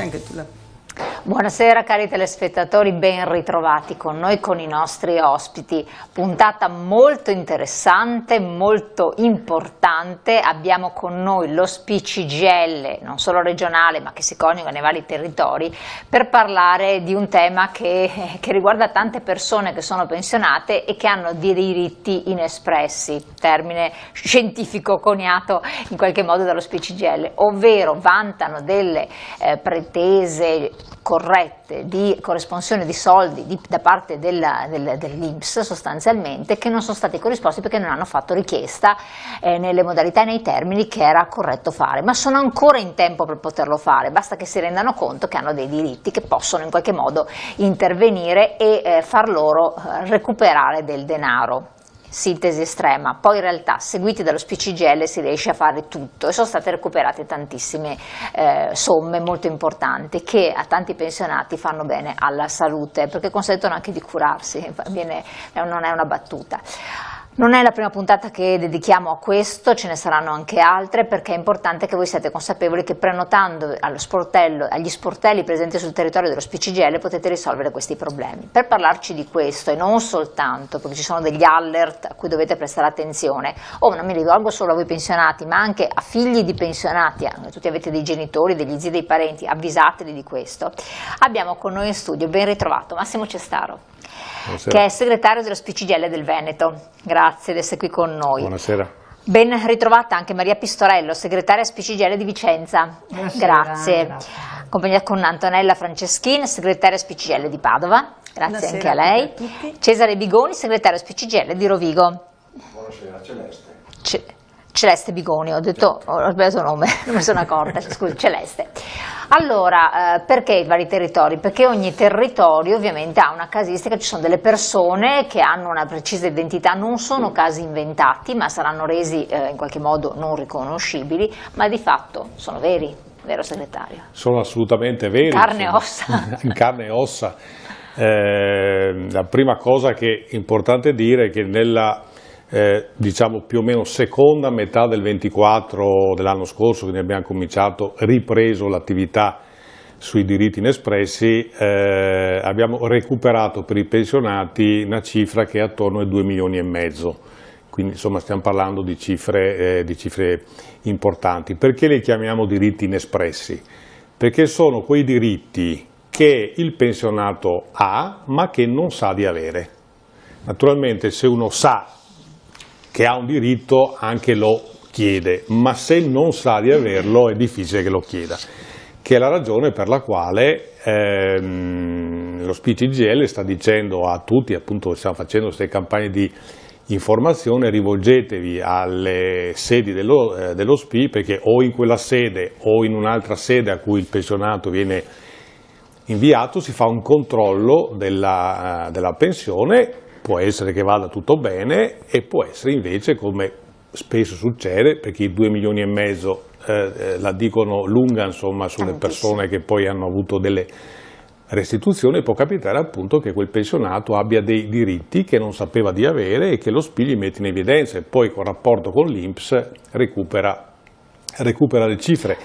Anche tu Buonasera cari telespettatori, ben ritrovati con noi, con i nostri ospiti. Puntata molto interessante, molto importante. Abbiamo con noi lo SPI-CGIL, non solo regionale ma che si coniuga nei vari territori, per parlare di un tema che riguarda tante persone che sono pensionate e che hanno dei diritti inespressi, termine scientifico coniato in qualche modo dallo SPI-CGIL, ovvero vantano delle pretese corrette di corresponsione di soldi da parte dell'INPS sostanzialmente, che non sono stati corrisposti perché non hanno fatto richiesta nelle modalità e nei termini che era corretto fare, ma sono ancora in tempo per poterlo fare, basta che si rendano conto che hanno dei diritti, che possono in qualche modo intervenire e far loro recuperare del denaro. Sintesi estrema, poi in realtà seguiti dallo SPI-CGIL si riesce a fare tutto e sono state recuperate tantissime somme molto importanti che a tanti pensionati fanno bene alla salute, perché consentono anche di curarsi, non è una battuta. Non è la prima puntata che dedichiamo a questo, ce ne saranno anche altre, perché è importante che voi siate consapevoli che prenotando agli sportelli presenti sul territorio dello SPI-CGIL potete risolvere questi problemi. Per parlarci di questo, e non soltanto, perché ci sono degli alert a cui dovete prestare attenzione, non mi rivolgo solo a voi pensionati, ma anche a figli di pensionati, tutti avete dei genitori, degli zii, dei parenti, avvisateli di questo. Abbiamo con noi in studio, ben ritrovato, Massimo Cestaro. Buonasera. Che è segretario dello SPI-CGIL del Veneto. Grazie di essere qui con noi. Buonasera. Ben ritrovata anche Maria Pistorello, segretaria SPI-CGIL di Vicenza. Buonasera. Grazie. Accompagnata con Antonella Franceschin, segretaria SPI-CGIL di Padova. Grazie anche a lei. A tutti. Cesare Bigoni, segretario SPI-CGIL di Rovigo. Buonasera, Celeste. Celeste Bigoni, ho sbagliato il nome, non mi sono accorta, scusi, Celeste. Allora, perché i vari territori? Perché ogni territorio ovviamente ha una casistica, ci sono delle persone che hanno una precisa identità, non sono casi inventati, ma saranno resi in qualche modo non riconoscibili, ma di fatto sono veri, vero segretario? Sono assolutamente veri. Carne e ossa. In carne e ossa. La prima cosa che è importante dire è che nella diciamo più o meno seconda metà del 24 dell'anno scorso, quindi abbiamo ripreso l'attività sui diritti inespressi, abbiamo recuperato per i pensionati una cifra che è attorno ai 2,5 milioni, quindi insomma stiamo parlando di cifre importanti. Perché li chiamiamo diritti inespressi? Perché sono quei diritti che il pensionato ha ma che non sa di avere. Naturalmente se uno sa che ha un diritto anche lo chiede, ma se non sa di averlo è difficile che lo chieda, che è la ragione per la quale lo SPI-CGIL sta dicendo a tutti, appunto stiamo facendo queste campagne di informazione, rivolgetevi alle sedi dello SPI, perché o in quella sede o in un'altra sede a cui il pensionato viene inviato si fa un controllo della pensione. Può essere che vada tutto bene e può essere invece, come spesso succede, perché i 2,5 milioni la dicono lunga insomma sulle persone che poi hanno avuto delle restituzioni, può capitare appunto che quel pensionato abbia dei diritti che non sapeva di avere e che lo SPI li mette in evidenza e poi col rapporto con l'INPS recupera le cifre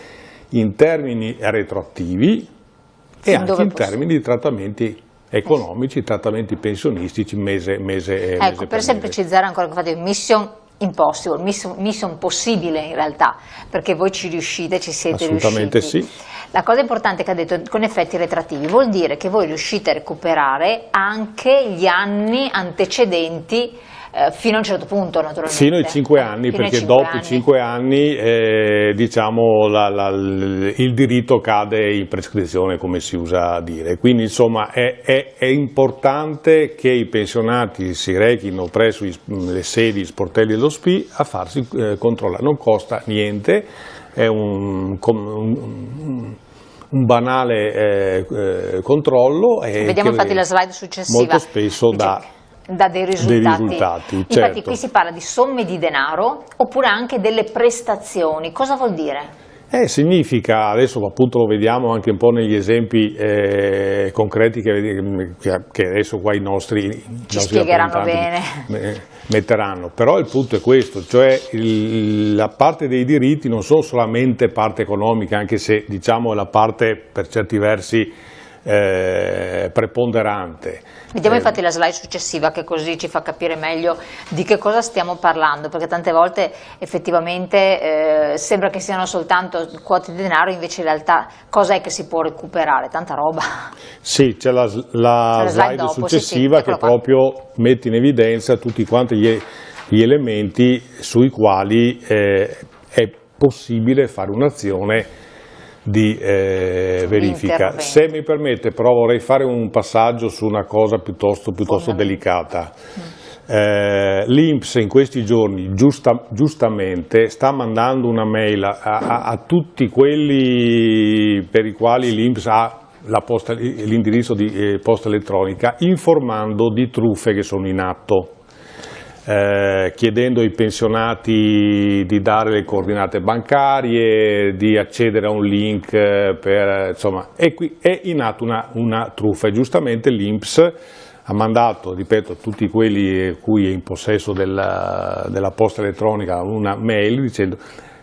in termini retroattivi e anche in termini di trattamenti economici, trattamenti pensionistici mese per semplicizzare ancora, che fate mission impossible, mission possibile in realtà, perché voi ci riuscite, ci siete assolutamente riusciti. Sì. La cosa importante che ha detto con effetti retroattivi vuol dire che voi riuscite a recuperare anche gli anni antecedenti fino a un certo punto, naturalmente. Fino ai 5 anni, perché dopo i 5 anni diciamo, il diritto cade in prescrizione, come si usa a dire. Quindi insomma è importante che i pensionati si rechino presso le sedi, gli sportelli dello SPI a farsi controllare. Non costa niente, è un banale controllo. Vediamo infatti la slide successiva. Molto spesso dà dei risultati. Infatti certo. qui si parla di somme di denaro oppure anche delle prestazioni. Cosa vuol dire? Significa, adesso appunto lo vediamo anche un po' negli esempi concreti che adesso qua i nostri spiegheranno bene, metteranno, però il punto è questo, cioè la parte dei diritti non sono solamente parte economica, anche se diciamo è la parte per certi versi preponderante. Vediamo infatti la slide successiva, che così ci fa capire meglio di che cosa stiamo parlando, perché tante volte effettivamente sembra che siano soltanto quote di denaro, invece in realtà cosa è che si può recuperare? Tanta roba. Sì, c'è la slide dopo, successiva, sì, che proprio mette in evidenza tutti quanti gli elementi sui quali è possibile fare un'azione di verifica. Se mi permette, però vorrei fare un passaggio su una cosa piuttosto delicata. L'INPS in questi giorni giustamente sta mandando una mail a tutti quelli per i quali l'INPS ha l'indirizzo di posta elettronica, informando di truffe che sono in atto. Chiedendo ai pensionati di dare le coordinate bancarie, di accedere a un link insomma, qui è in atto una truffa, e giustamente l'INPS ha mandato, ripeto, a tutti quelli cui è in possesso della posta elettronica una mail dicendo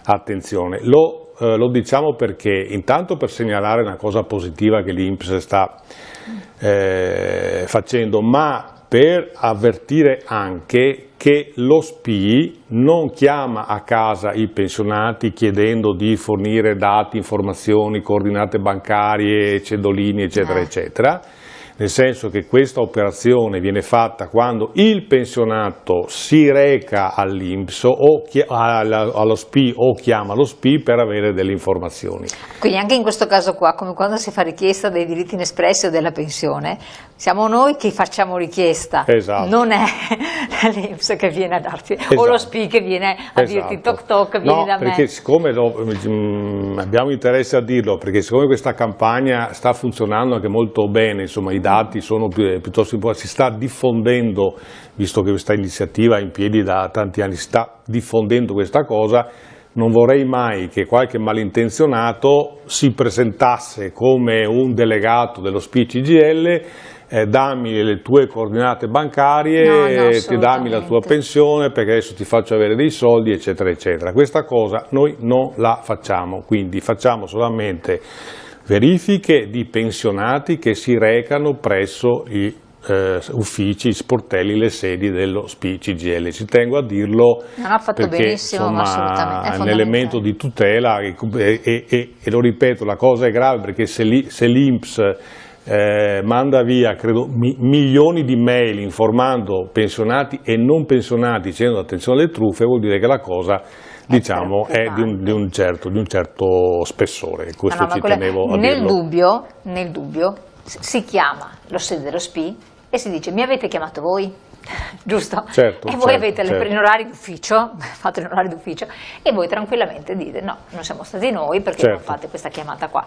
attenzione. Lo diciamo perché intanto per segnalare una cosa positiva che l'INPS sta facendo, ma per avvertire anche che lo SPI non chiama a casa i pensionati chiedendo di fornire dati, informazioni, coordinate bancarie, cedolini, eccetera, eccetera, nel senso che questa operazione viene fatta quando il pensionato si reca all'INPS o allo SPI o chiama lo SPI per avere delle informazioni. Quindi anche in questo caso qua, come quando si fa richiesta dei diritti inespressi o della pensione, siamo noi che facciamo richiesta, esatto, non è l'INPS che viene a darti, esatto, o lo SPI che viene a dirti toc toc, vieni da me. Perché siccome abbiamo interesse a dirlo, perché siccome questa campagna sta funzionando anche molto bene, insomma i dati sono piuttosto importanti, si sta diffondendo, visto che questa iniziativa è in piedi da tanti anni, si sta diffondendo questa cosa. Non vorrei mai che qualche malintenzionato si presentasse come un delegato dello SPI CGIL, dammi le tue coordinate bancarie, dammi la tua pensione perché adesso ti faccio avere dei soldi, eccetera, eccetera. Questa cosa noi non la facciamo, quindi facciamo solamente verifiche di pensionati che si recano presso i uffici, sportelli, le sedi dello SPI CGIL. Ci tengo a dirlo, non ha fatto perché benissimo, insomma, ma assolutamente è un elemento di tutela e lo ripeto, la cosa è grave perché se l'INPS manda via credo milioni di mail informando pensionati e non pensionati dicendo attenzione alle truffe, vuol dire che la cosa diciamo è di un certo spessore. Questo ci tenevo a dirlo. Nel dubbio si chiama lo sede dello SPI e si dice: mi avete chiamato voi? Giusto? Certo, e voi certo, avete certo. in orario d'ufficio, fate in orario d'ufficio e voi tranquillamente dite no, non siamo stati noi perché certo. non fate questa chiamata qua.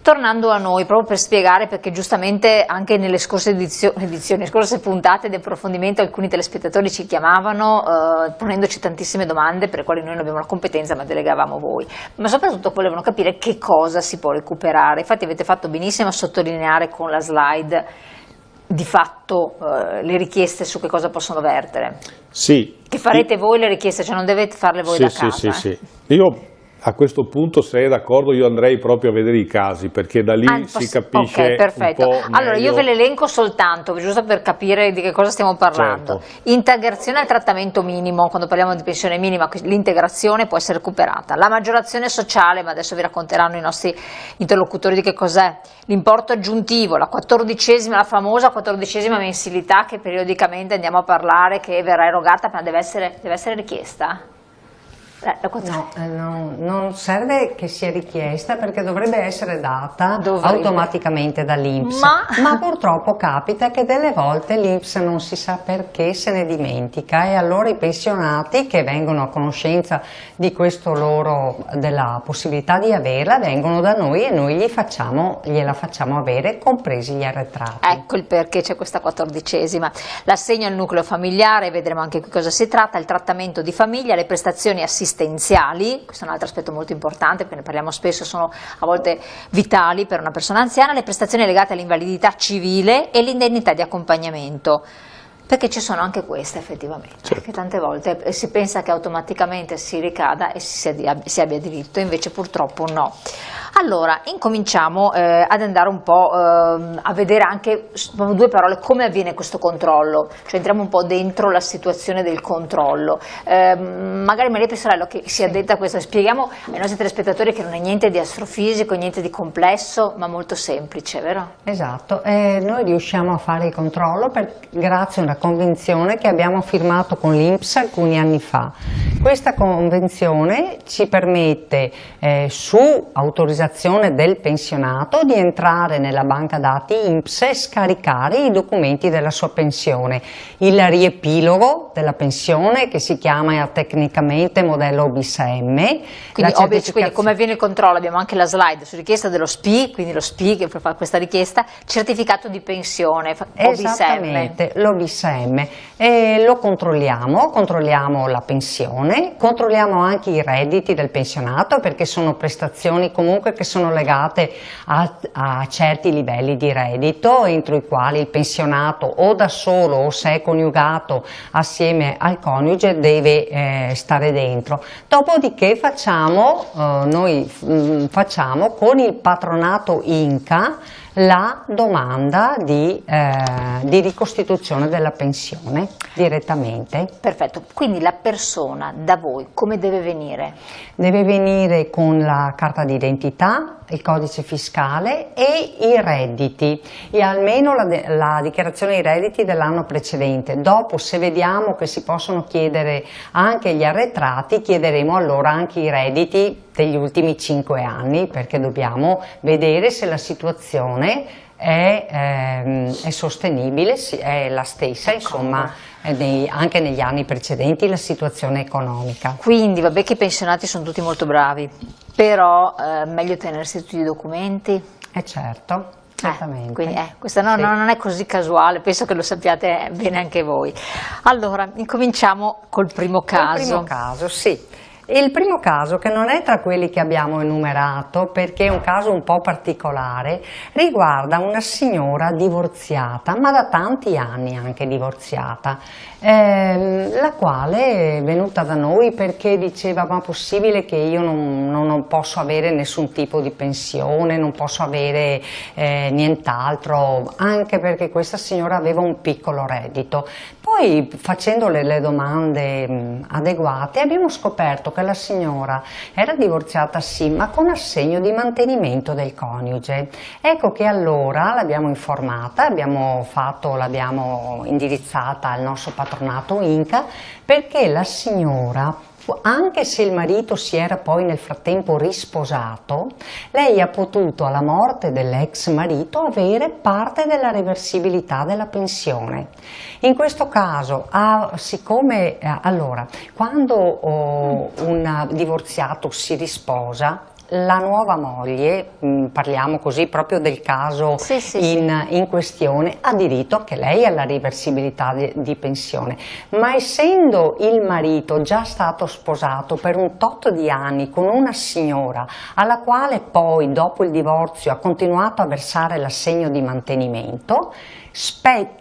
Tornando a noi, proprio per spiegare, perché giustamente anche nelle scorse edizioni, scorse puntate di approfondimento alcuni telespettatori ci chiamavano ponendoci tantissime domande per le quali noi non abbiamo la competenza ma delegavamo voi, ma soprattutto volevano capire che cosa si può recuperare. Infatti avete fatto benissimo a sottolineare con la slide di fatto le richieste su che cosa possono vertere. Sì. Che farete voi le richieste, cioè non dovete farle voi da casa. Sì. Io a questo punto, se è d'accordo, io andrei proprio a vedere i casi, perché da lì si capisce okay, perfetto. un po' Allora meglio. io ve l'elenco soltanto, giusto per capire di che cosa stiamo parlando. Certo. Integrazione al trattamento minimo, quando parliamo di pensione minima, l'integrazione può essere recuperata. La maggiorazione sociale, ma adesso vi racconteranno i nostri interlocutori di che cos'è. L'importo aggiuntivo, la famosa 14ª mensilità che periodicamente andiamo a parlare, che verrà erogata, ma deve essere richiesta. No, non serve che sia richiesta perché dovrebbe essere data automaticamente dall'INPS, ma purtroppo capita che delle volte l'INPS non si sa perché se ne dimentica e allora i pensionati che vengono a conoscenza di questo della possibilità di averla vengono da noi e noi gliela facciamo avere, compresi gli arretrati. Ecco il perché c'è questa 14ª. L'assegno al nucleo familiare, vedremo anche qui cosa si tratta, il trattamento di famiglia, le prestazioni assistenziali assistenziali, questo è un altro aspetto molto importante, perché ne parliamo spesso, sono a volte vitali per una persona anziana, le prestazioni legate all'invalidità civile e l'indennità di accompagnamento. Perché ci sono anche queste effettivamente, certo. Che tante volte si pensa che automaticamente si ricada e si abbia diritto, invece purtroppo no. Allora, incominciamo ad andare un po' a vedere anche, due parole, come avviene questo controllo, cioè entriamo un po' dentro la situazione del controllo. Magari Maria Pisarello, che sia addetta a questo, spieghiamo ai nostri telespettatori che non è niente di astrofisico, niente di complesso, ma molto semplice, vero? Esatto, noi riusciamo a fare il controllo grazie a una convenzione che abbiamo firmato con l'INPS alcuni anni fa. Questa convenzione ci permette, su autorizzazione del pensionato, di entrare nella banca dati INPS e scaricare i documenti della sua pensione. Il riepilogo della pensione, che si chiama tecnicamente modello OBSM. Quindi come avviene il controllo? Abbiamo anche la slide su richiesta dello SPI, quindi lo SPI che fa questa richiesta, certificato di pensione, Esattamente, l'OBSM. Lo controlliamo la pensione, controlliamo anche i redditi del pensionato, perché sono prestazioni comunque che sono legate a certi livelli di reddito, entro i quali il pensionato o da solo o se è coniugato assieme al coniuge deve stare dentro. Dopodiché noi facciamo con il patronato INCA la domanda di ricostituzione della pensione direttamente. Perfetto, quindi la persona da voi come deve venire? Deve venire con la carta d'identità, il codice fiscale e i redditi, e almeno la dichiarazione dei redditi dell'anno precedente. Dopo, se vediamo che si possono chiedere anche gli arretrati, chiederemo allora anche i redditi degli ultimi 5 anni, perché dobbiamo vedere se la situazione è sostenibile, è la stessa, insomma, anche negli anni precedenti la situazione economica. Quindi vabbè che i pensionati sono tutti molto bravi, però meglio tenersi tutti i documenti? Certo. Certamente. Quindi questo non è così casuale, penso che lo sappiate bene anche voi. Allora, incominciamo col primo caso. Il primo caso, sì. Il primo caso, che non è tra quelli che abbiamo enumerato perché è un caso un po' particolare, riguarda una signora divorziata, ma da tanti anni anche divorziata, la quale è venuta da noi perché diceva: ma è possibile che io non posso avere nessun tipo di pensione, non posso avere nient'altro, anche perché questa signora aveva un piccolo reddito. Poi, facendole le domande adeguate, abbiamo scoperto che la signora era divorziata sì, ma con assegno di mantenimento del coniuge. Ecco che allora l'abbiamo informata, l'abbiamo indirizzata al nostro patronato INCA, perché la signora, anche se il marito si era poi nel frattempo risposato, lei ha potuto, alla morte dell'ex marito, avere parte della reversibilità della pensione. In questo caso, quando un divorziato si risposa, la nuova moglie, parliamo così proprio del caso in questione, ha diritto anche lei alla reversibilità di pensione, ma essendo il marito già stato sposato per un tot di anni con una signora alla quale poi dopo il divorzio ha continuato a versare l'assegno di mantenimento,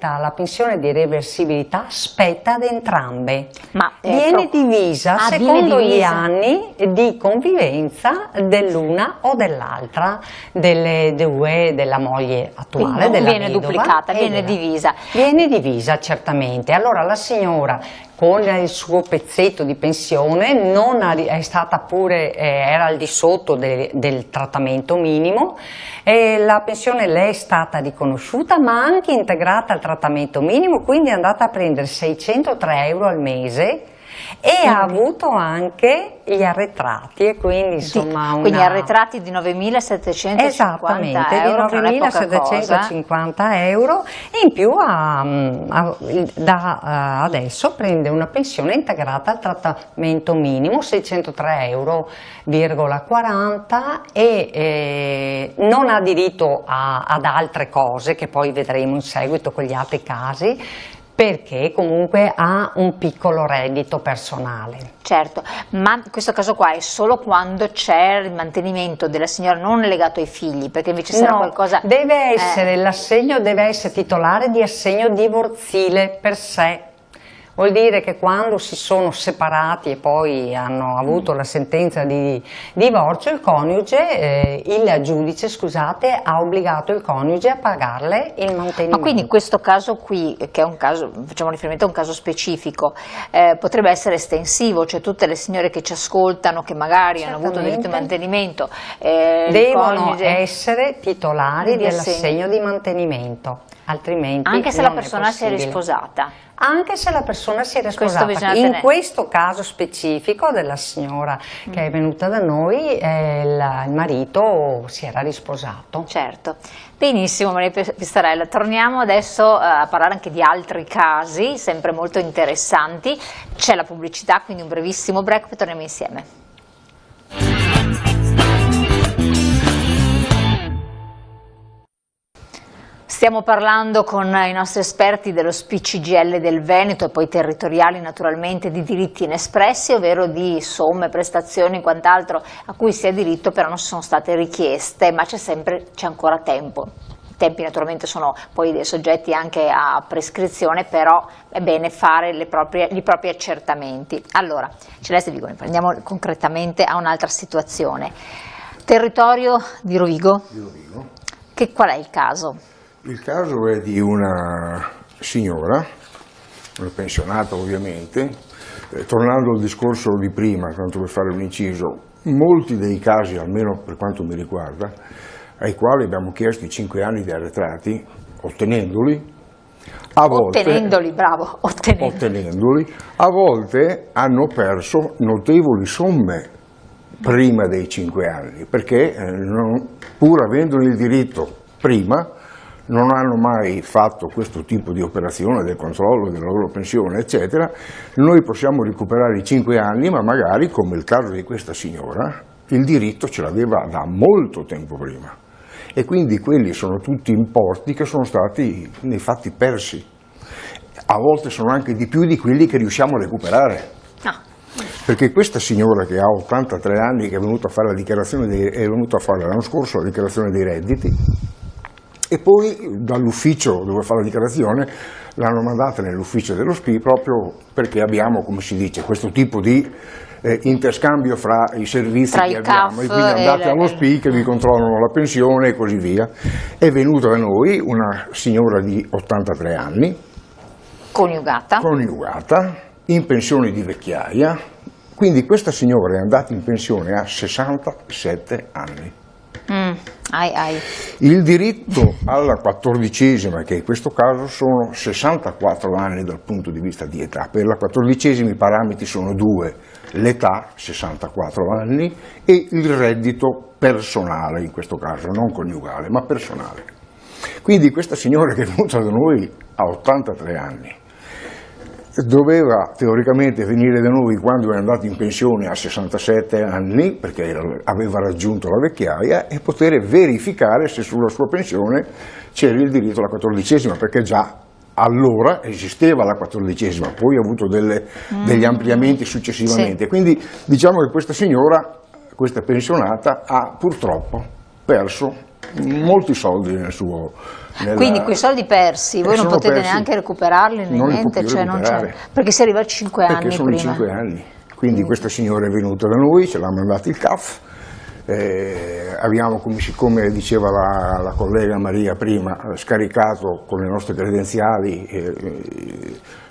la pensione di reversibilità spetta ad entrambe, ma viene divisa secondo gli anni di convivenza dell'una o dell'altra delle due, della moglie attuale, non della viene vedova, duplicata, viene divisa. Viene divisa, certamente. Allora la signora, con il suo pezzetto di pensione, era al di sotto del trattamento minimo, e la pensione le è stata riconosciuta, ma anche integrata al trattamento minimo, quindi è andata a prendere 603 euro al mese e ha avuto anche gli arretrati, e quindi insomma quindi arretrati di 9.750 esattamente, euro, di 9.750 euro, e in più adesso prende una pensione integrata al trattamento minimo, 603 euro, e non ha diritto ad altre cose che poi vedremo in seguito con gli altri casi, perché comunque ha un piccolo reddito personale. Certo, ma in questo caso qua è solo quando c'è il mantenimento della signora, non è legato ai figli, perché invece se era qualcosa... Deve essere, l'assegno deve essere titolare di assegno divorzile per sé. Vuol dire che quando si sono separati e poi hanno avuto la sentenza di divorzio, il coniuge, il giudice, scusate, ha obbligato il coniuge a pagarle il mantenimento. Ma quindi in questo caso qui, che è un caso, facciamo riferimento a un caso specifico, potrebbe essere estensivo, cioè tutte le signore che ci ascoltano, che magari hanno avuto diritto di mantenimento, devono essere titolari dell'assegno di mantenimento, altrimenti anche se la persona si è risposata. Anche se la persona si era sposata. In questo caso specifico della signora che è venuta da noi, il marito si era risposato. Certo. Benissimo Maria Pistarella, torniamo adesso a parlare anche di altri casi, sempre molto interessanti. C'è la pubblicità, quindi un brevissimo break, poi torniamo insieme. Stiamo parlando con i nostri esperti dello SPI-CGIL del Veneto e poi territoriali naturalmente di diritti inespressi, ovvero di somme, prestazioni e quant'altro a cui si ha diritto però non sono state richieste, ma c'è ancora tempo. I tempi naturalmente sono poi soggetti anche a prescrizione, però è bene fare i propri accertamenti. Allora, Celeste Vigoni, andiamo concretamente a un'altra situazione. Territorio di Rovigo? Di Rovigo. Qual è il caso? Il caso è di una signora, una pensionata ovviamente, tornando al discorso di prima, tanto per fare un inciso, molti dei casi, almeno per quanto mi riguarda, ai quali abbiamo chiesto i 5 anni di arretrati, ottenendoli, a volte hanno perso notevoli somme prima dei 5 anni, perché pur avendo il diritto prima, non hanno mai fatto questo tipo di operazione del controllo della loro pensione, eccetera. Noi possiamo recuperare i 5 anni, ma magari, come il caso di questa signora, il diritto ce l'aveva da molto tempo prima. E quindi quelli sono tutti importi che sono stati nei fatti persi. A volte sono anche di più di quelli che riusciamo a recuperare. Perché questa signora che ha 83 anni, che è venuta a fare l'anno scorso la dichiarazione dei redditi, e poi dall'ufficio dove fa la dichiarazione l'hanno mandata nell'ufficio dello SPI proprio perché abbiamo, come si dice, questo tipo di interscambio fra i servizi che abbiamo, e quindi andate allo SPI che vi controllano la pensione e così via. È venuta da noi una signora di 83 anni, coniugata, in pensione di vecchiaia, quindi questa signora è andata in pensione a 67 anni. Il diritto alla 14ª, che in questo caso sono 64 anni dal punto di vista di età, per la 14ª i parametri sono due, l'età 64 anni e il reddito personale, in questo caso non coniugale ma personale. Quindi questa signora che è venuta da noi a 83 anni doveva teoricamente venire da noi quando è andato in pensione a 67 anni, perché aveva raggiunto la vecchiaia, e poter verificare se sulla sua pensione c'era il diritto alla 14ª, perché già allora esisteva la 14ª, poi ha avuto degli ampliamenti successivamente. Sì. Quindi diciamo che questa signora, questa pensionata, ha purtroppo perso molti soldi nel suo... Quindi quei soldi persi, voi non potete neanche recuperarli, niente, cioè non c'è, perché si arriva a 5 anni prima. Perché sono 5 anni, quindi questa signora è venuta da noi, ce l'ha mandato il CAF, abbiamo, come diceva la collega Maria prima, scaricato con le nostre credenziali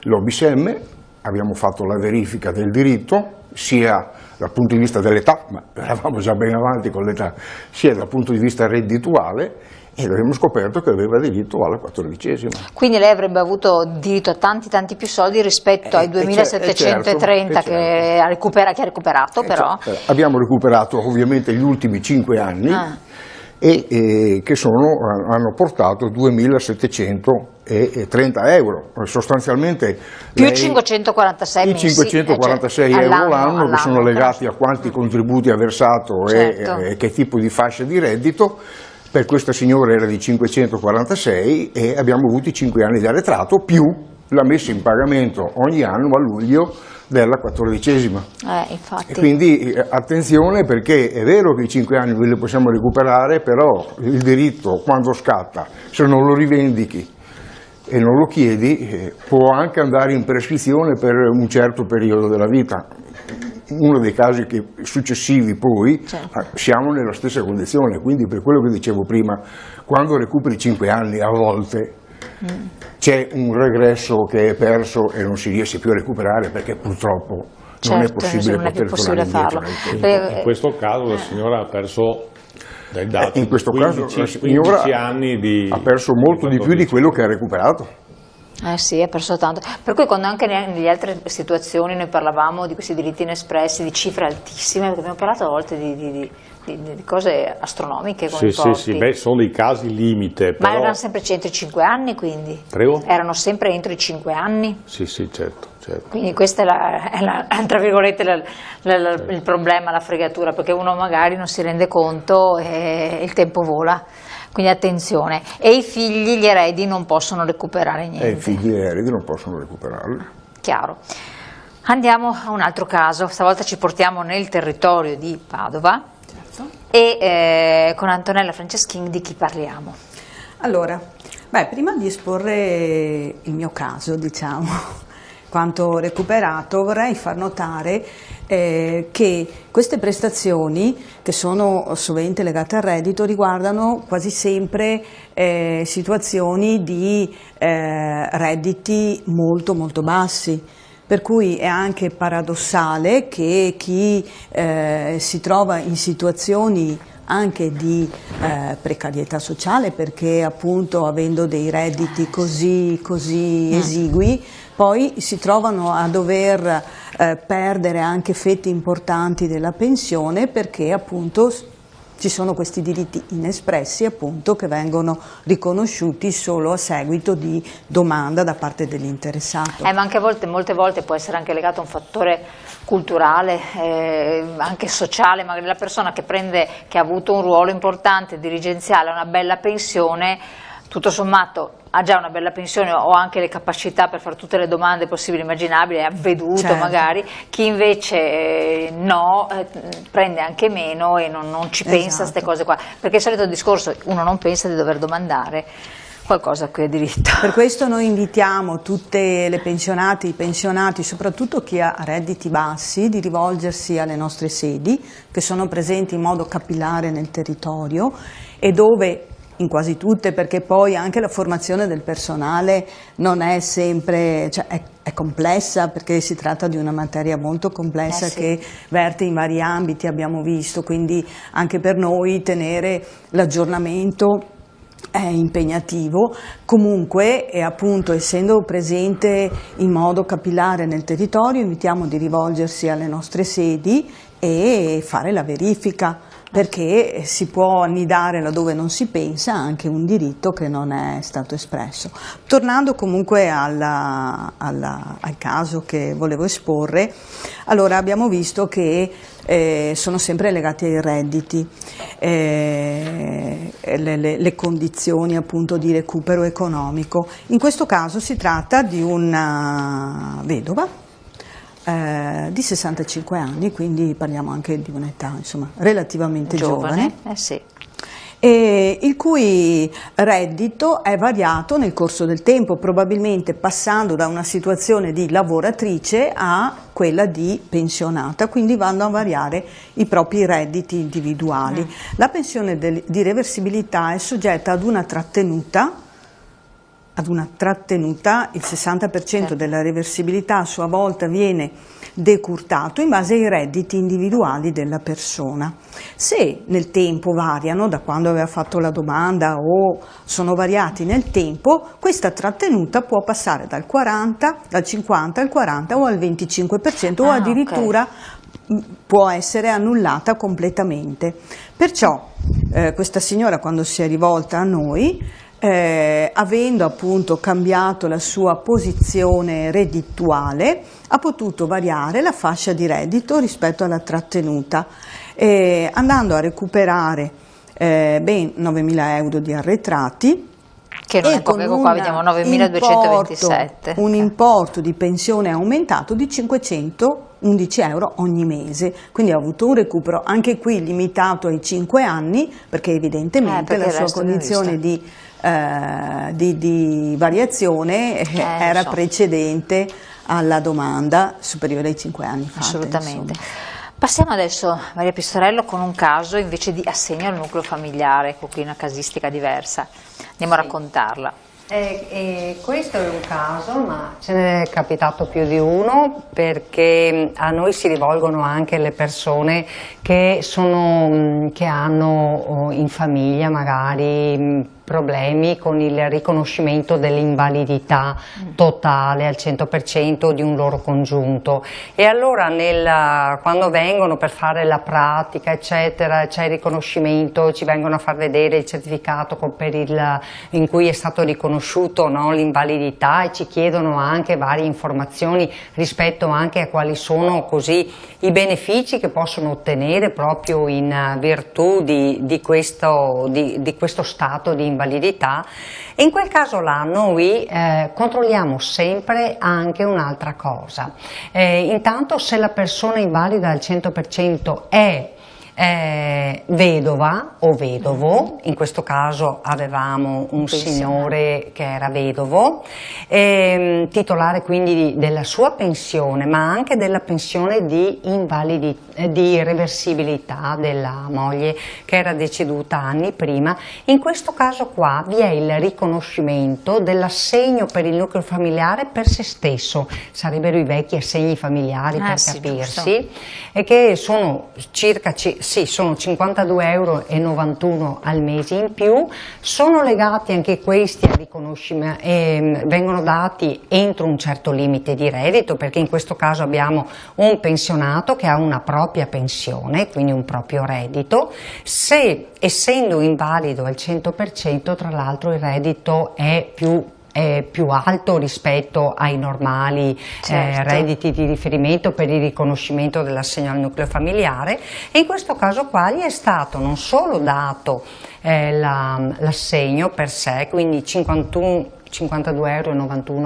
l'OBSM, abbiamo fatto la verifica del diritto, sia dal punto di vista dell'età, ma eravamo già ben avanti con l'età, sia dal punto di vista reddituale, e abbiamo scoperto che aveva diritto alla 14ª. Quindi lei avrebbe avuto diritto a tanti più soldi rispetto ai 2.730 certo. che ha recuperato però. Certo. Abbiamo recuperato ovviamente gli ultimi 5 anni e che hanno portato 2.730 euro, sostanzialmente più lei, 546 i 546 euro l'anno che sono legati a quanti contributi ha versato certo. e che tipo di fascia di reddito. Per questa signora era di 546 e abbiamo avuto i 5 anni di arretrato più la messa in pagamento ogni anno a luglio della 14ª. Infatti. E quindi attenzione, perché è vero che i 5 anni li possiamo recuperare, però il diritto quando scatta, se non lo rivendichi e non lo chiedi, può anche andare in prescrizione per un certo periodo della vita. Uno dei casi successivi poi siamo nella stessa condizione, quindi per quello che dicevo prima, quando recuperi 5 anni a volte c'è un regresso che è perso e non si riesce più a recuperare, perché purtroppo non è possibile poter tornare indietro nel tempo. In questo caso la signora ha perso dai dati, in questo 15, caso la signora anni ha perso molto di più di quello che ha recuperato. Sì, ha perso tanto. Per cui quando anche nelle altre situazioni noi parlavamo di questi diritti inespressi, di cifre altissime, perché abbiamo parlato a volte di cose astronomiche come sì, sono dei casi limite. Ma però... erano sempre entro i 5 anni, quindi? Prego? Erano sempre entro i 5 anni? Sì, certo. Quindi questo è tra virgolette il problema, la fregatura, perché uno magari non si rende conto e il tempo vola. Quindi attenzione. E i figli, gli eredi non possono recuperare niente. E i figli e gli eredi non possono recuperarli. Chiaro. Andiamo a un altro caso, stavolta ci portiamo nel territorio di Padova. Certo. E con Antonella Franceschini di chi parliamo? Allora, prima di esporre il mio caso, quanto ho recuperato, vorrei far notare che queste prestazioni, che sono sovente legate al reddito, riguardano quasi sempre situazioni di redditi molto molto bassi. Per cui è anche paradossale che chi si trova in situazioni anche di precarietà sociale, perché appunto avendo dei redditi così esigui, poi si trovano a dover perdere anche fette importanti della pensione, perché appunto ci sono questi diritti inespressi appunto che vengono riconosciuti solo a seguito di domanda da parte dell'interessato. Ma anche molte volte può essere anche legato a un fattore culturale, anche sociale, magari la persona che ha avuto un ruolo importante dirigenziale, una bella pensione, tutto sommato ha già una bella pensione o anche le capacità per fare tutte le domande possibili e immaginabili, è avveduto magari, chi invece prende anche meno e non ci pensa a queste cose qua, perché il solito discorso, uno non pensa di dover domandare qualcosa a cui ha diritto. Per questo noi invitiamo tutte le pensionate, i pensionati, soprattutto chi ha redditi bassi, di rivolgersi alle nostre sedi, che sono presenti in modo capillare nel territorio e dove in quasi tutte, perché poi anche la formazione del personale non è sempre, è complessa, perché si tratta di una materia molto complessa che verte in vari ambiti, abbiamo visto, quindi anche per noi tenere l'aggiornamento è impegnativo. Comunque, e appunto essendo presente in modo capillare nel territorio, invitiamo di rivolgersi alle nostre sedi e fare la verifica, perché si può annidare laddove non si pensa anche un diritto che non è stato espresso. Tornando comunque al caso che volevo esporre, allora abbiamo visto che sono sempre legati ai redditi, le condizioni appunto di recupero economico. In questo caso si tratta di una vedova di 65 anni, quindi parliamo anche di un'età insomma relativamente giovane. E il cui reddito è variato nel corso del tempo, probabilmente passando da una situazione di lavoratrice a quella di pensionata, quindi vanno a variare i propri redditi individuali. La pensione di reversibilità è soggetta ad una trattenuta, il 60% della reversibilità a sua volta viene decurtato in base ai redditi individuali della persona. Se nel tempo variano, da quando aveva fatto la domanda o sono variati nel tempo, questa trattenuta può passare dal 50 al 40 o al 25% o addirittura può essere annullata completamente. Perciò questa signora, quando si è rivolta a noi, avendo appunto cambiato la sua posizione reddituale, ha potuto variare la fascia di reddito rispetto alla trattenuta, andando a recuperare ben 9.000 euro di arretrati Che non e è poco, con ecco qua vediamo 9.227. un importo di pensione aumentato di 511 euro ogni mese, quindi ha avuto un recupero anche qui limitato ai 5 anni, perché evidentemente perché la sua condizione di variazione era precedente alla domanda superiore ai 5 anni fatta, Assolutamente. insomma. Passiamo adesso, Maria Pistorello, con un caso invece di assegno al nucleo familiare, con qui una casistica diversa. Andiamo a raccontarla. Questo è un caso, ma ce n'è capitato più di uno, perché a noi si rivolgono anche le persone che hanno in famiglia magari problemi con il riconoscimento dell'invalidità totale al 100% di un loro congiunto, e allora quando vengono per fare la pratica eccetera, c'è il riconoscimento, ci vengono a far vedere il certificato in cui è stato riconosciuto, no, l'invalidità, e ci chiedono anche varie informazioni rispetto anche a quali sono così i benefici che possono ottenere proprio in virtù di questo stato di invalidità. E in quel caso là noi controlliamo sempre anche un'altra cosa. Intanto, se la persona invalida al 100% è vedova o vedovo, in questo caso avevamo un signore che era vedovo, titolare quindi della sua pensione, ma anche della pensione di reversibilità della moglie che era deceduta anni prima. In questo caso qua vi è il riconoscimento dell'assegno per il nucleo familiare per se stesso, sarebbero i vecchi assegni familiari per capirsi, e che sono circa sono 52,91 euro al mese in più, sono legati anche questi al riconoscimento e vengono dati entro un certo limite di reddito, perché in questo caso abbiamo un pensionato che ha una propria pensione, quindi un proprio reddito. Se essendo invalido al 100%, tra l'altro il reddito è più alto rispetto ai normali redditi di riferimento per il riconoscimento dell'assegno al nucleo familiare, e in questo caso qua gli è stato non solo dato l'assegno per sé, quindi 52,91 euro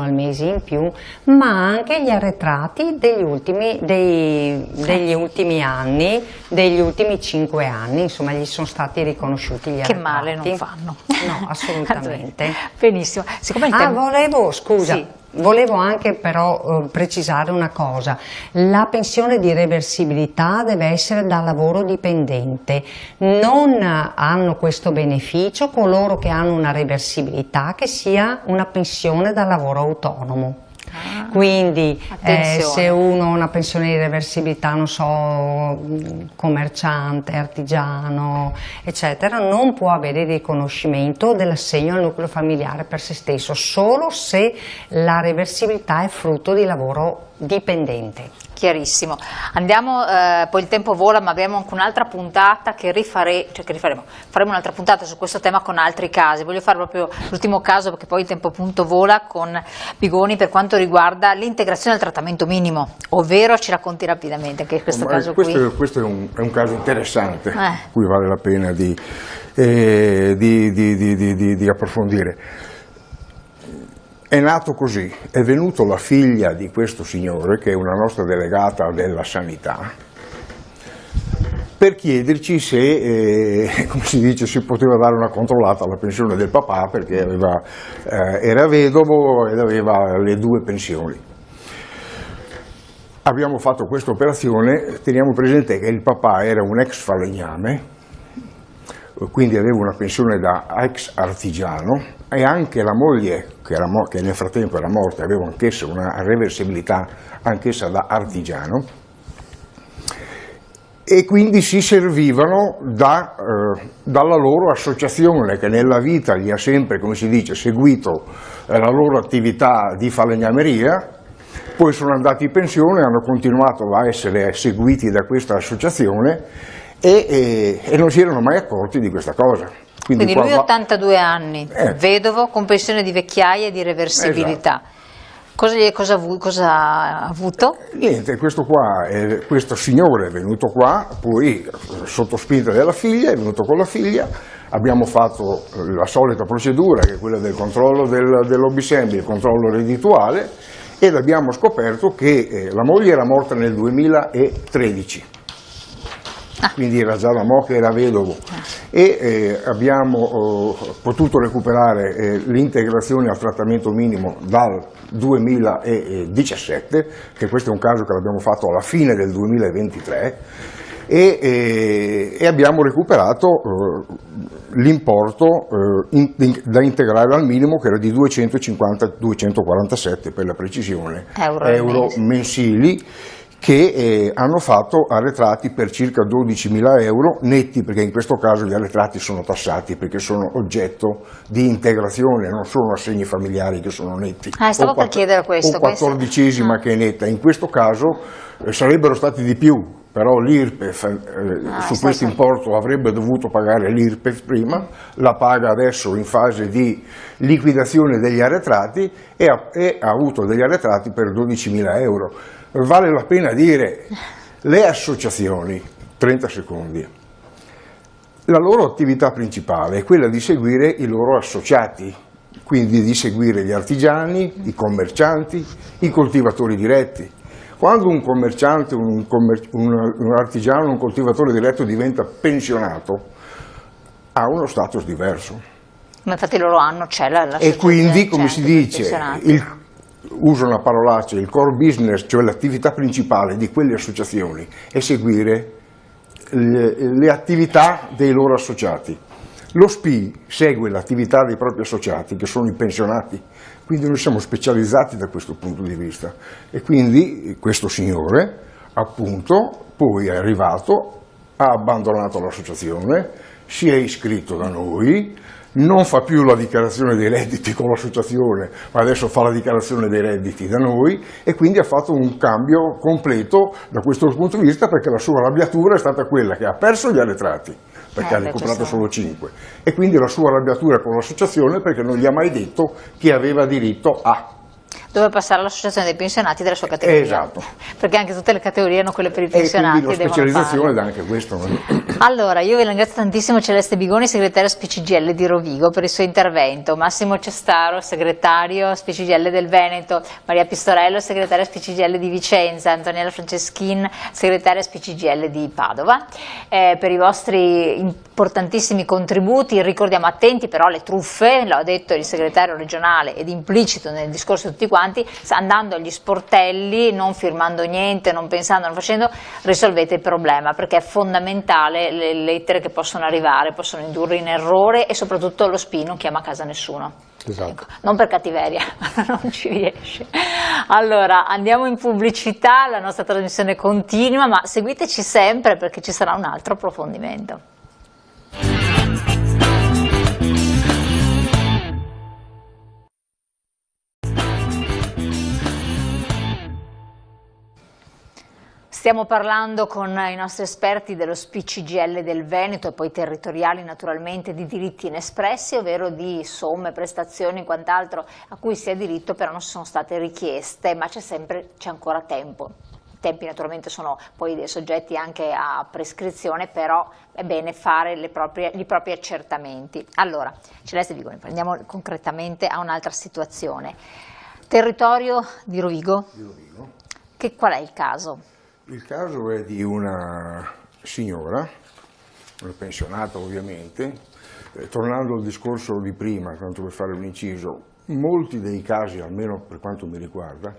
al mese in più, ma anche gli arretrati degli ultimi anni, degli ultimi 5 anni, insomma gli sono stati riconosciuti gli arretrati. Che male non fanno. No, assolutamente. Benissimo. Siccome il tempo... Volevo anche però precisare una cosa: la pensione di reversibilità deve essere da lavoro dipendente, non hanno questo beneficio coloro che hanno una reversibilità che sia una pensione da lavoro autonomo. Quindi se uno ha una pensione di reversibilità, non so, commerciante, artigiano, eccetera, non può avere il riconoscimento dell'assegno al nucleo familiare per se stesso, solo se la reversibilità è frutto di lavoro dipendente. Chiarissimo. Andiamo, poi il tempo vola, ma abbiamo anche un'altra puntata faremo un'altra puntata su questo tema con altri casi. Voglio fare proprio l'ultimo caso, perché poi il tempo appunto vola, con Bigoni, per quanto riguarda l'integrazione al trattamento minimo, ovvero ci racconti rapidamente anche questo caso qui. Questo è un caso interessante, cui vale la pena di approfondire. È nato così, è venuto la figlia di questo signore, che è una nostra delegata della sanità, per chiederci se, come si dice, si poteva dare una controllata alla pensione del papà, perché era vedovo ed aveva le 2 pensioni. Abbiamo fatto questa operazione, teniamo presente che il papà era un ex falegname, quindi aveva una pensione da ex artigiano, e anche la moglie, che nel frattempo era morta, aveva anch'essa una reversibilità, anch'essa da artigiano, e quindi si servivano dalla loro associazione, che nella vita gli ha sempre, come si dice, seguito la loro attività di falegnameria. Poi sono andati in pensione, hanno continuato a essere seguiti da questa associazione e non si erano mai accorti di questa cosa. Quindi lui 82 anni, vedovo, con pensione di vecchiaia e di reversibilità. Esatto. Cosa ha avuto? Niente, questo signore è venuto qua, poi sotto spinta della figlia, è venuto con la figlia, abbiamo fatto la solita procedura che è quella del controllo dell'Obissembi, il controllo reddituale, ed abbiamo scoperto che la moglie era morta nel 2013. Quindi era già da mo' che era vedovo, e abbiamo potuto recuperare l'integrazione al trattamento minimo dal 2017, che questo è un caso che l'abbiamo fatto alla fine del 2023, e abbiamo recuperato l'importo da integrare al minimo, che era di 247 per la precisione, euro mensili, che hanno fatto arretrati per circa 12.000 euro netti, perché in questo caso gli arretrati sono tassati perché sono oggetto di integrazione, non sono assegni familiari che sono netti. Stavo per chiedere questo. O 14esima che è netta. In questo caso sarebbero stati di più, però l'IRPEF su questo importo avrebbe dovuto pagare l'IRPEF prima, la paga adesso in fase di liquidazione degli arretrati e ha avuto degli arretrati per 12.000 euro. Vale la pena dire, le associazioni, 30 secondi, la loro attività principale è quella di seguire i loro associati, quindi di seguire gli artigiani, i commercianti, i coltivatori diretti. Quando un commerciante, un artigiano, un coltivatore diretto diventa pensionato, ha uno status diverso. Ma infatti loro hanno, e quindi, come si dice, uso una parolaccia, il core business, cioè l'attività principale di quelle associazioni, è seguire le attività dei loro associati. Lo SPI segue l'attività dei propri associati, che sono i pensionati, quindi noi siamo specializzati da questo punto di vista. E quindi questo signore, appunto, poi è arrivato, ha abbandonato l'associazione, si è iscritto da noi, non fa più la dichiarazione dei redditi con l'associazione, ma adesso fa la dichiarazione dei redditi da noi, e quindi ha fatto un cambio completo da questo punto di vista, perché la sua arrabbiatura è stata quella che ha perso gli arretrati, perché ha recuperato solo 5, e quindi la sua arrabbiatura con l'associazione perché non gli ha mai detto che aveva diritto a. Dove passare all'associazione dei pensionati della sua categoria. Esatto. Perché anche tutte le categorie hanno quelle per i pensionati. E quindi la specializzazione dà anche questo. Allora, io vi ringrazio tantissimo Celeste Bigoni, segretaria SPCGL di Rovigo, per il suo intervento, Massimo Cestaro, segretario SPCGL del Veneto, Maria Pistorello, segretaria SPCGL di Vicenza, Antonella Franceschin, segretaria SPCGL di Padova, per i vostri importantissimi contributi. Ricordiamo attenti però alle truffe, l'ha detto il segretario regionale ed implicito nel discorso di tutti quanti, andando agli sportelli, non firmando niente, non pensando, non facendo, risolvete il problema, perché è fondamentale. Le lettere che possono arrivare possono indurre in errore, e soprattutto lo SPI non chiama a casa nessuno. Esatto. Ecco, non per cattiveria, non ci riesce. Allora, andiamo in pubblicità, la nostra trasmissione continua, ma seguiteci sempre perché ci sarà un altro approfondimento. Stiamo parlando con i nostri esperti dello SPCGL del Veneto e poi territoriali naturalmente di diritti inespressi, ovvero di somme, prestazioni e quant'altro a cui si ha diritto però non sono state richieste, ma c'è ancora tempo. I tempi naturalmente sono poi soggetti anche a prescrizione, però è bene fare i propri accertamenti. Allora, Celeste Bigoni, andiamo concretamente a un'altra situazione. Territorio di Rovigo? Di Rovigo. Qual è il caso? Il caso è di una signora, una pensionata ovviamente. Tornando al discorso di prima, tanto per fare un inciso, molti dei casi, almeno per quanto mi riguarda,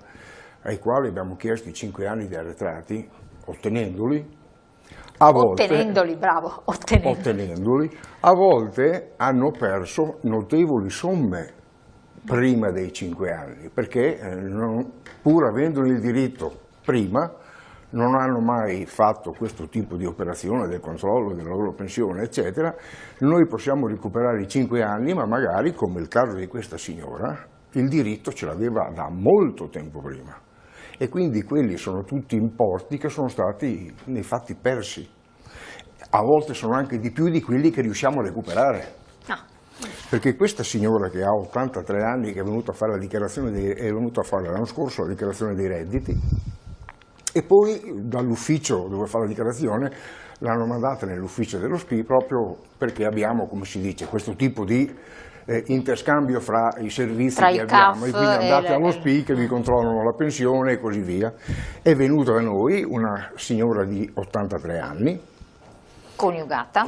ai quali abbiamo chiesto i 5 anni di arretrati, ottenendoli, a volte, ottenendoli, a volte hanno perso notevoli somme prima dei 5 anni, perché pur avendo il diritto prima, non hanno mai fatto questo tipo di operazione del controllo della loro pensione, eccetera. Noi possiamo recuperare i 5 anni, ma magari, come il caso di questa signora, il diritto ce l'aveva da molto tempo prima. E quindi quelli sono tutti importi che sono stati nei fatti persi. A volte sono anche di più di quelli che riusciamo a recuperare. perché questa signora che ha 83 anni, che è venuta a fare l'anno scorso la dichiarazione dei redditi, e poi dall'ufficio dove fa la dichiarazione l'hanno mandata nell'ufficio dello SPI proprio perché abbiamo, come si dice, questo tipo di interscambio fra i servizi tra che abbiamo, CAF e quindi andate allo SPI che vi controllano la pensione e così via. È venuta da noi una signora di 83 anni, coniugata,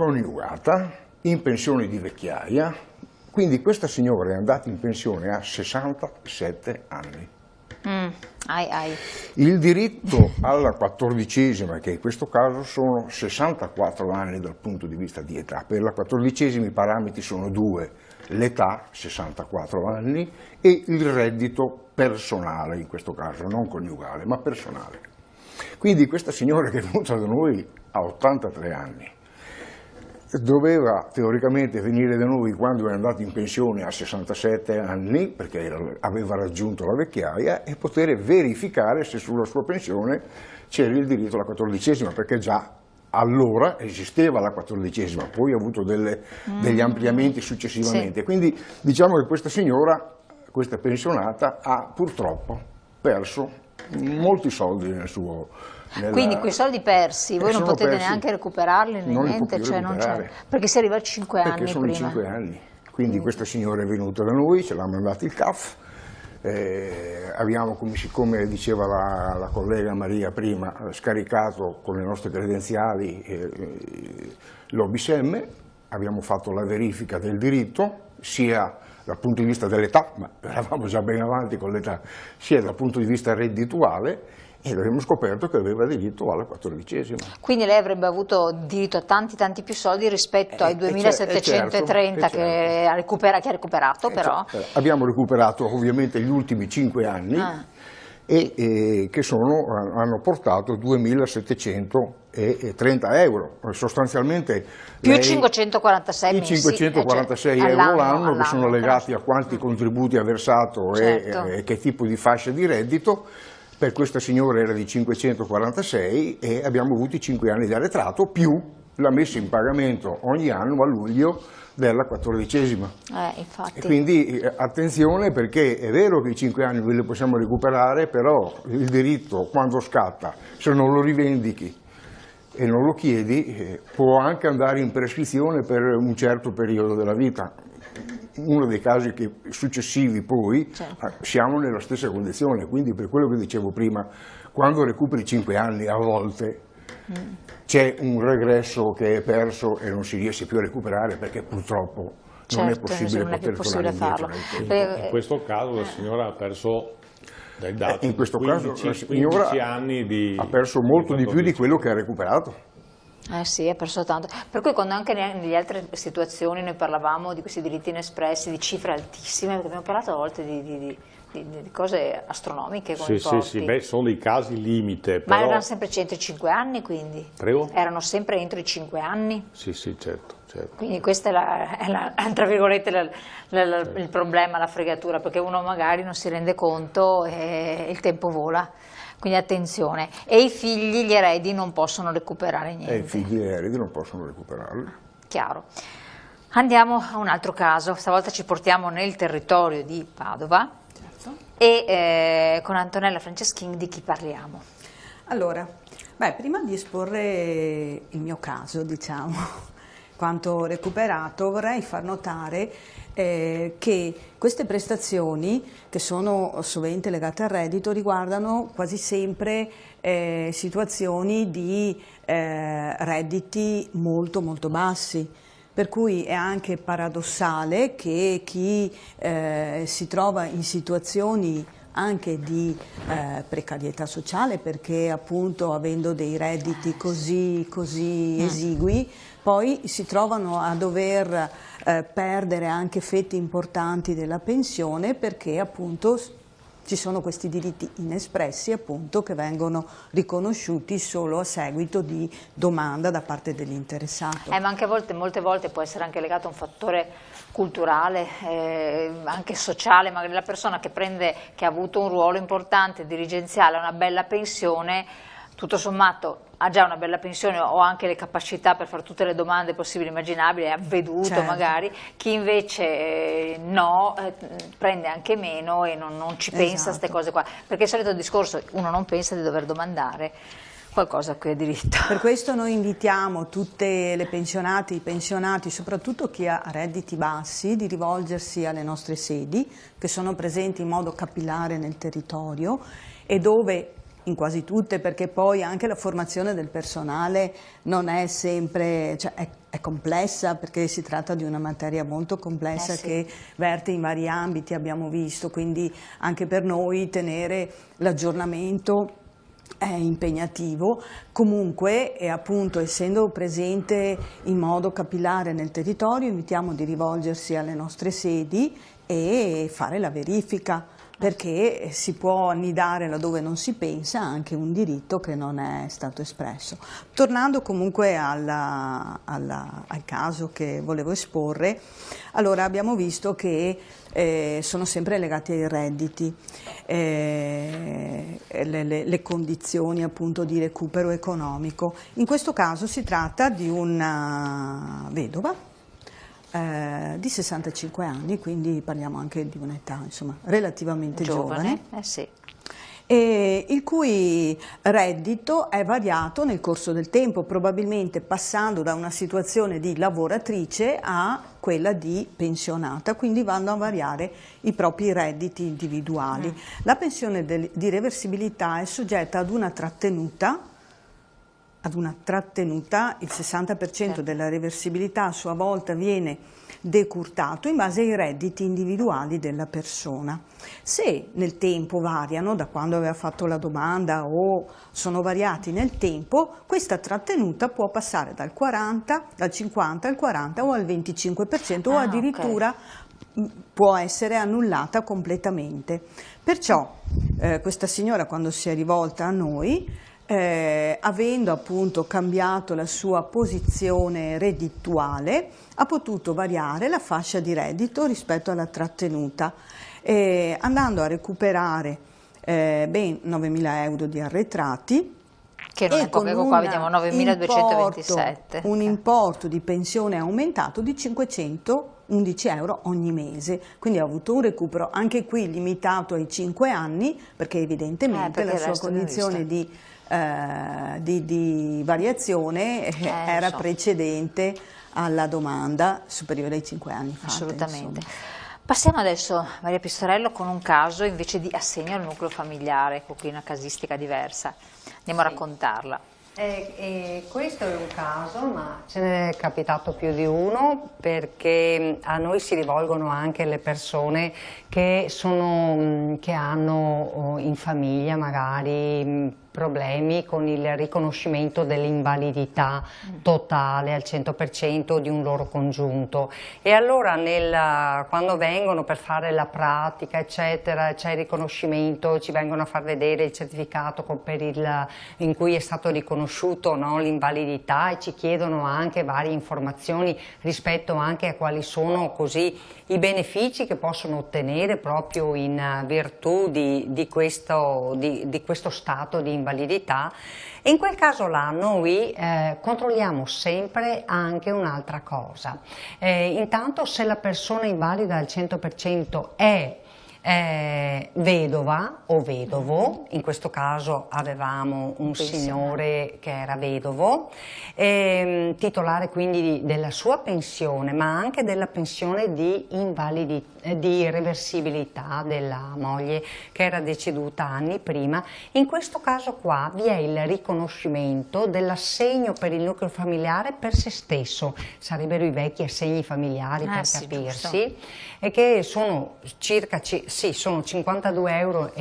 in pensione di vecchiaia, quindi questa signora è andata in pensione a 67 anni. Il diritto alla 14ª, che in questo caso sono 64 anni dal punto di vista di età, per la 14ª i parametri sono due, l'età 64 anni e il reddito personale, in questo caso non coniugale ma personale. Quindi questa signora che è venuta da noi a 83 anni doveva teoricamente venire da noi quando è andato in pensione a 67 anni, perché aveva raggiunto la vecchiaia, e poter verificare se sulla sua pensione c'era il diritto alla 14ª, perché già allora esisteva la 14ª, poi ha avuto degli ampliamenti successivamente. Sì. Quindi diciamo che questa signora, questa pensionata, ha purtroppo perso molti soldi nel suo... Quindi quei soldi persi, voi non potete neanche recuperarli né niente, cioè non c'è, perché si arriva a 5 anni perché sono prima. 5 anni, quindi questa signora è venuta da noi, ce l'ha mandato il CAF, abbiamo, come diceva la collega Maria prima, scaricato con le nostre credenziali l'OBSM, abbiamo fatto la verifica del diritto, sia dal punto di vista dell'età, ma eravamo già ben avanti con l'età, sia dal punto di vista reddituale, e abbiamo scoperto che aveva diritto alla 14ª. Quindi lei avrebbe avuto diritto a tanti più soldi rispetto ai 2.730 che ha recuperato, però. Abbiamo recuperato ovviamente gli ultimi 5 anni e che hanno portato 2.730 euro, sostanzialmente più 546 i 546 euro l'anno, che sono legati a quanti contributi ha versato e che tipo di fascia di reddito. Per questa signora era di 546 e abbiamo avuto i 5 anni di arretrato più la messa in pagamento ogni anno a luglio della 14ª. Infatti. E quindi attenzione, perché è vero che i 5 anni li possiamo recuperare, però il diritto quando scatta, se non lo rivendichi e non lo chiedi, può anche andare in prescrizione per un certo periodo della vita. Uno dei casi successivi poi siamo nella stessa condizione, quindi per quello che dicevo prima, quando recuperi 5 anni a volte c'è un regresso che è perso e non si riesce più a recuperare, perché purtroppo non è possibile poter tornare indietro nel tempo. In questo caso la signora ha perso, dai dati, in questo caso la 15 signora anni ha perso molto di più di quello che ha recuperato. Sì, ha perso tanto. Per cui quando anche nelle altre situazioni noi parlavamo di questi diritti inespressi, di cifre altissime, perché abbiamo parlato a volte di cose astronomiche come Sì, sono dei casi limite. Ma però... erano sempre entro i 5 anni, quindi? Prego? Erano sempre entro i 5 anni? Sì, certo. Quindi questo è tra virgolette il problema, la fregatura, perché uno magari non si rende conto e il tempo vola. Quindi attenzione. E i figli, gli eredi non possono recuperare niente. E i figli e gli eredi non possono recuperarli. Chiaro. Andiamo a un altro caso, stavolta ci portiamo nel territorio di Padova. Certo. E con Antonella Franceschini di chi parliamo? Allora, prima di esporre il mio caso, diciamo, quanto ho recuperato, vorrei far notare che queste prestazioni, che sono sovente legate al reddito, riguardano quasi sempre situazioni di redditi molto bassi, per cui è anche paradossale che chi si trova in situazioni anche di precarietà sociale, perché appunto avendo dei redditi così esigui, poi si trovano a dover perdere anche fette importanti della pensione, perché appunto ci sono questi diritti inespressi appunto che vengono riconosciuti solo a seguito di domanda da parte dell'interessato. Ma anche molte volte può essere anche legato a un fattore culturale, anche sociale, magari la persona che ha avuto un ruolo importante dirigenziale, una bella pensione, tutto sommato ha già una bella pensione o anche le capacità per fare tutte le domande possibili e immaginabili, è avveduto Certo. magari, chi invece no, prende anche meno e non ci pensa a queste cose qua, perché il solito discorso, uno non pensa di dover domandare qualcosa a cui ha diritto. Per questo noi invitiamo tutte le pensionate, i pensionati, soprattutto chi ha redditi bassi, di rivolgersi alle nostre sedi, che sono presenti in modo capillare nel territorio e dove, in quasi tutte, perché poi anche la formazione del personale non è sempre, cioè è complessa, perché si tratta di una materia molto complessa sì. che verte in vari ambiti, abbiamo visto, quindi anche per noi tenere l'aggiornamento è impegnativo. Comunque, e appunto essendo presente in modo capillare nel territorio, invitiamo di rivolgersi alle nostre sedi e fare la verifica, perché si può annidare laddove non si pensa anche un diritto che non è stato espresso. Tornando comunque al caso che volevo esporre, allora abbiamo visto che sono sempre legati ai redditi, le condizioni appunto di recupero economico. In questo caso si tratta di una vedova di 65 anni, quindi parliamo anche di un'età insomma relativamente giovane. Sì. E il cui reddito è variato nel corso del tempo, probabilmente passando da una situazione di lavoratrice a quella di pensionata, quindi vanno a variare i propri redditi individuali. La pensione di reversibilità è soggetta ad una trattenuta, il 60% della reversibilità a sua volta viene decurtato in base ai redditi individuali della persona. Se nel tempo variano, da quando aveva fatto la domanda o sono variati nel tempo, questa trattenuta può passare dal 50 al 40 o al 25% o addirittura può essere annullata completamente. Perciò questa signora, quando si è rivolta a noi, avendo appunto cambiato la sua posizione reddituale, ha potuto variare la fascia di reddito rispetto alla trattenuta, andando a recuperare ben 9.000 euro di arretrati, che non è poco, qua vediamo 9.227. Un importo di pensione aumentato di 511 euro ogni mese, quindi ha avuto un recupero anche qui limitato ai 5 anni, perché evidentemente la sua condizione di variazione era precedente alla domanda superiore ai 5 anni fatta. Assolutamente. Insomma. Passiamo adesso, Maria Pistorello, con un caso invece di assegno al nucleo familiare, con qui una casistica diversa. Andiamo a raccontarla. Questo è un caso, ma ce n'è capitato più di uno, perché a noi si rivolgono anche le persone che hanno in famiglia magari problemi con il riconoscimento dell'invalidità totale al 100% di un loro congiunto, e allora quando vengono per fare la pratica eccetera, c'è il riconoscimento, ci vengono a far vedere il certificato in cui è stato riconosciuto, no, l'invalidità, e ci chiedono anche varie informazioni rispetto anche a quali sono così i benefici che possono ottenere proprio in virtù di questo stato di invalidità. E in quel caso là noi controlliamo sempre anche un'altra cosa. Intanto, se la persona invalida al 100% è vedova o vedovo, in questo caso avevamo un signore che era vedovo, titolare quindi della sua pensione, ma anche della pensione di reversibilità della moglie che era deceduta anni prima. In questo caso qua vi è il riconoscimento dell'assegno per il nucleo familiare per se stesso, sarebbero i vecchi assegni familiari per capirsi, giusto. E che sono circa sono 52,91 euro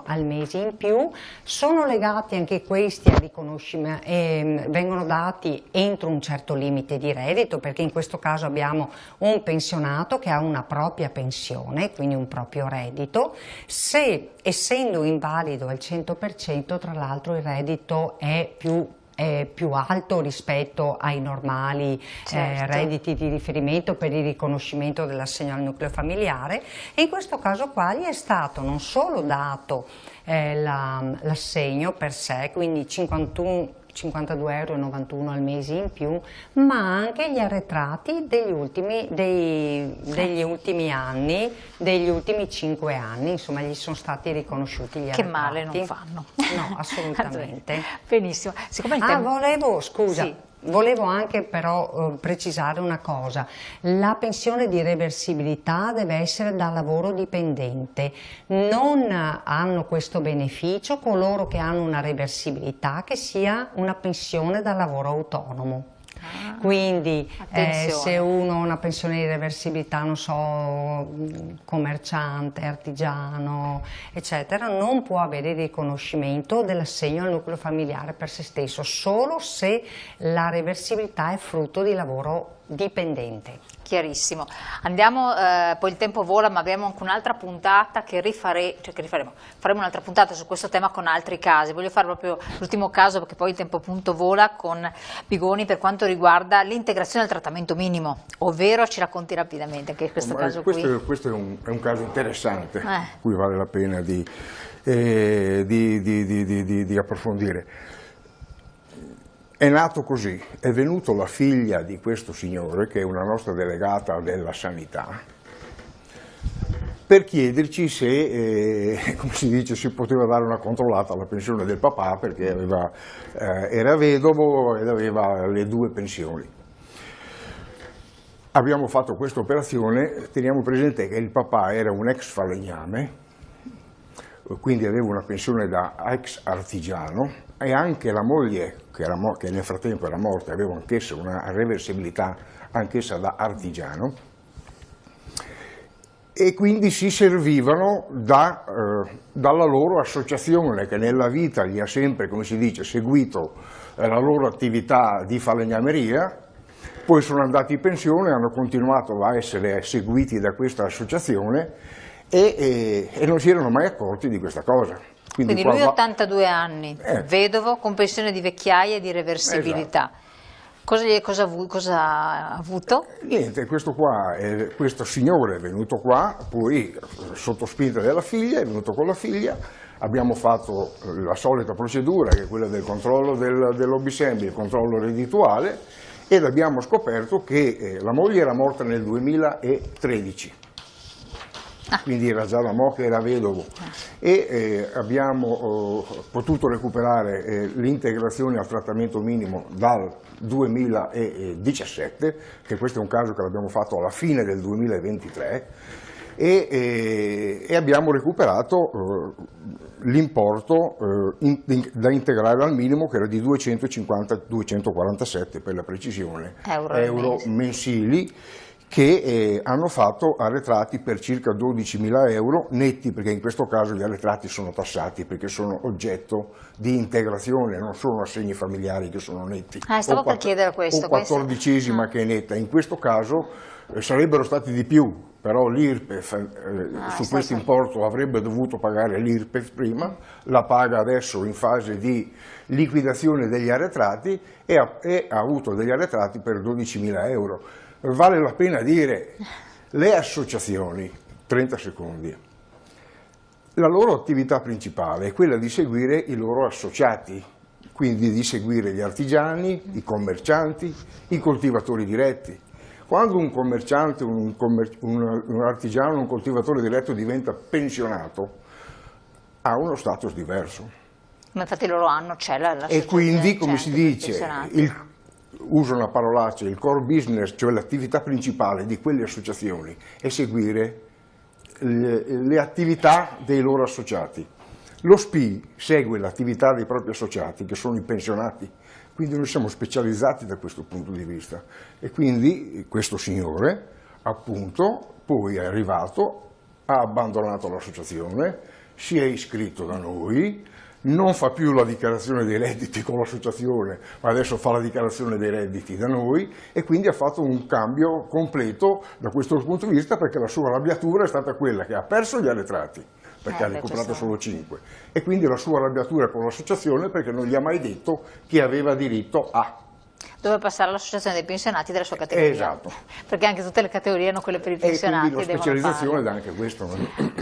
al mese in più, sono legati anche questi al riconoscimento e vengono dati entro un certo limite di reddito, perché in questo caso abbiamo un pensionato che ha una propria pensione, quindi un proprio reddito. Se essendo invalido al 100%, tra l'altro il reddito è più alto rispetto ai normali redditi di riferimento per il riconoscimento dell'assegno al nucleo familiare, e in questo caso qua gli è stato non solo dato l'assegno per sé, quindi 51 52,91 euro al mese in più, ma anche gli arretrati degli ultimi anni, degli ultimi 5 anni, insomma gli sono stati riconosciuti gli arretrati. Che male non fanno. No, assolutamente. Benissimo. Siccome il tempo... Volevo anche però precisare una cosa: la pensione di reversibilità deve essere da lavoro dipendente, non hanno questo beneficio coloro che hanno una reversibilità che sia una pensione da lavoro autonomo. Quindi se uno ha una pensione di reversibilità, non so, commerciante, artigiano, eccetera, non può avere il riconoscimento dell'assegno al nucleo familiare per se stesso, solo se la reversibilità è frutto di lavoro dipendente. Chiarissimo. Andiamo, poi il tempo vola, ma abbiamo anche un'altra puntata che faremo un'altra puntata su questo tema con altri casi. Voglio fare proprio l'ultimo caso, perché poi il tempo appunto vola, con Bigoni per quanto riguarda l'integrazione al trattamento minimo, ovvero ci racconti rapidamente anche questo caso qui. Questo è un caso interessante, cui vale la pena di approfondire. È nato così, è venuto la figlia di questo signore, che è una nostra delegata della sanità, per chiederci se, come si dice, si poteva dare una controllata alla pensione del papà, perché era vedovo ed aveva le 2 pensioni. Abbiamo fatto questa operazione, teniamo presente che il papà era un ex falegname, quindi aveva una pensione da ex artigiano, e anche la moglie, che nel frattempo era morta, aveva anch'essa una reversibilità, anch'essa da artigiano, e quindi si servivano dalla loro associazione, che nella vita gli ha sempre, come si dice, seguito la loro attività di falegnameria. Poi sono andati in pensione, hanno continuato a essere seguiti da questa associazione e non si erano mai accorti di questa cosa. Quindi lui ha 82 anni, vedovo, con pensione di vecchiaia e di reversibilità. Esatto. Cosa ha avuto? Niente, questo signore è venuto qua, poi sotto spinta della figlia, è venuto con la figlia, abbiamo fatto la solita procedura, che è quella del controllo dell'OBSEMBI, il controllo reddituale, ed abbiamo scoperto che la moglie era morta nel 2013. Quindi era già da mo' che era vedovo, e abbiamo potuto recuperare l'integrazione al trattamento minimo dal 2017, che questo è un caso che l'abbiamo fatto alla fine del 2023, e abbiamo recuperato l'importo da integrare al minimo, che era di 247 per la precisione, euro mensili, che hanno fatto arretrati per circa 12.000 euro netti, perché in questo caso gli arretrati sono tassati, perché sono oggetto di integrazione, non sono assegni familiari che sono netti. Stavo per chiedere questo. O 14ª che è netta. In questo caso sarebbero stati di più, però l'IRPEF su questo importo avrebbe dovuto pagare l'IRPEF prima, la paga adesso in fase di liquidazione degli arretrati e ha avuto degli arretrati per 12.000 euro. Vale la pena dire, le associazioni, 30 secondi, la loro attività principale è quella di seguire i loro associati, quindi di seguire gli artigiani, i commercianti, i coltivatori diretti. Quando un commerciante, un artigiano, un coltivatore diretto diventa pensionato, ha uno status diverso. Ma infatti loro hanno, e quindi, come si dice, uso una parolaccia, il core business, cioè l'attività principale di quelle associazioni, è seguire le attività dei loro associati. Lo SPI segue l'attività dei propri associati, che sono i pensionati, quindi noi siamo specializzati da questo punto di vista. E quindi questo signore, appunto, poi è arrivato, ha abbandonato l'associazione, si è iscritto da noi, non fa più la dichiarazione dei redditi con l'associazione, ma adesso fa la dichiarazione dei redditi da noi, e quindi ha fatto un cambio completo da questo punto di vista, perché la sua arrabbiatura è stata quella che ha perso gli arretrati, perché ha recuperato solo 5, e quindi la sua arrabbiatura con l'associazione perché non gli ha mai detto che aveva diritto a. dove passare all'associazione dei pensionati della sua categoria. Esatto. Perché anche tutte le categorie hanno quelle per i E pensionati. quindi la devono specializzazione farlo. dà anche questo.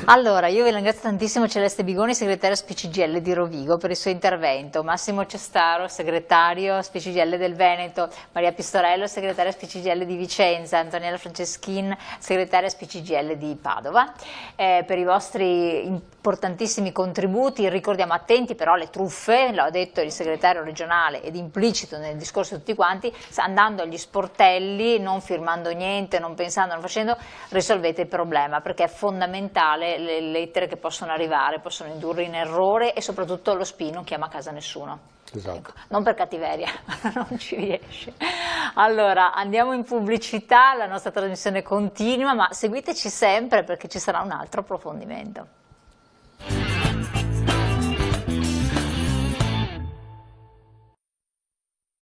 Allora, io vi ringrazio tantissimo Celeste Bigoni, segretaria SPCGL di Rovigo, per il suo intervento, Massimo Cestaro, segretario SPCGL del Veneto, Maria Pistorello, segretaria SPCGL di Vicenza, Antonella Franceschin, segretaria SPCGL di Padova, per i vostri importantissimi contributi. Ricordiamo attenti però alle truffe, l'ha detto il segretario regionale ed implicito nel discorso di tutti quanti, andando agli sportelli, non firmando niente, non pensando, non facendo, risolvete il problema, perché è fondamentale. Le lettere che possono arrivare possono indurre in errore e soprattutto lo SPI non chiama a casa nessuno. Esatto. Ecco, non per cattiveria, non ci riesce. Allora, andiamo in pubblicità, la nostra trasmissione continua, ma seguiteci sempre perché ci sarà un altro approfondimento.